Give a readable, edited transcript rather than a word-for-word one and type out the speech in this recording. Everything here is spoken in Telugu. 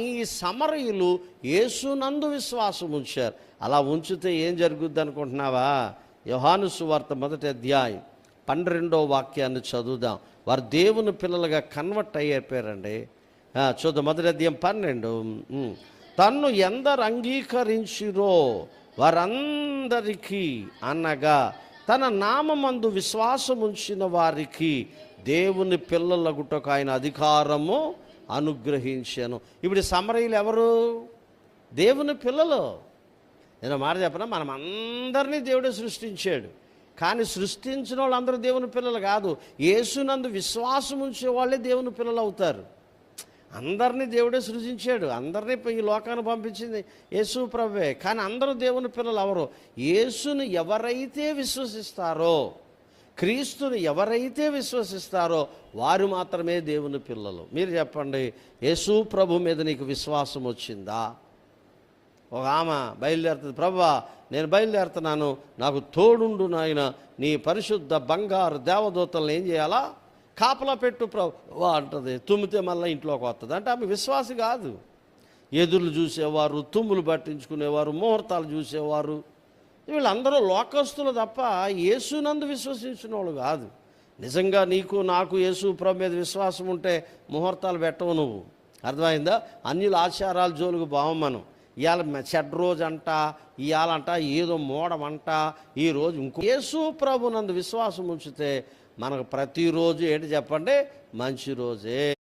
ఈ సమరయులు యేసునందు విశ్వాసం ఉంచారు. అలా ఉంచితే ఏం జరుగుద్ది అనుకుంటున్నావా? యోహాను సువార్త 1వ అధ్యాయం 12వ వాక్యాన్ని చదువుదాం. వారు దేవుని పిల్లలుగా కన్వర్ట్ అయిపోయారండి. చూద్దాం 1వ అధ్యాయం 12. తన్ను ఎందరు అంగీకరించిరో వారందరికీ అనగా తన నామమందు విశ్వాసం ఉంచిన వారికి దేవుని పిల్లలగుటకు ఆయన అధికారము అనుగ్రహించాను. ఇప్పుడు సమరయులు ఎవరు? దేవుని పిల్లలు. నేను మాట చెప్పనా, మనం అందరినీ దేవుడే సృష్టించాడు. కానీ సృష్టించిన వాళ్ళందరూ దేవుని పిల్లలు కాదు. యేసునందు విశ్వాసం ఉంచే వాళ్ళే దేవుని పిల్లలు అవుతారు. అందరినీ దేవుడే సృజించాడు. అందరినీ ఈ లోకాన్ని పంపించింది యేసు ప్రభువే. కానీ అందరూ దేవుని పిల్లలు ఎవరు? యేసును ఎవరైతే విశ్వసిస్తారో, క్రీస్తుని ఎవరైతే విశ్వసిస్తారో వారు మాత్రమే దేవుని పిల్లలు. మీరు చెప్పండి, యేసు ప్రభు మీద నీకు విశ్వాసం వచ్చిందా? ఒక ఆమె బయలుదేరుతుంది, ప్రభువా నేను బయలుదేరుతున్నాను, నాకు తోడుండు నాయన, నీ పరిశుద్ధ బంగారు దేవదూతలను ఏం చేయాలా? కాపలా పెట్టు ప్రభు అంటుంది. తుమ్మితే మళ్ళీ ఇంట్లోకి వస్తుంది. అంటే ఆమె విశ్వాసి కాదు. ఎదురు చూసేవారు, తుమ్ములు పట్టించుకునేవారు, ముహూర్తాలు చూసేవారు, వీళ్ళందరూ లోకస్తులు తప్ప యేసునందు విశ్వసించిన వాళ్ళు కాదు. నిజంగా నీకు నాకు యేసు ప్రభు మీద విశ్వాసం ఉంటే ముహూర్తాలు పెట్టవు నువ్వు. అర్థమైందా? అన్యుల ఆచారాలు జోలుకు భావం. మనం ఇవాళ చెడ్డ రోజు అంట, ఇవాళంట ఏదో మోడమంట, ఈరోజు ఇంకో. యేసు ప్రభు నందు విశ్వాసం ఉంచితే మనకు ప్రతిరోజు ఏంటి చెప్పండి? మంచి రోజే.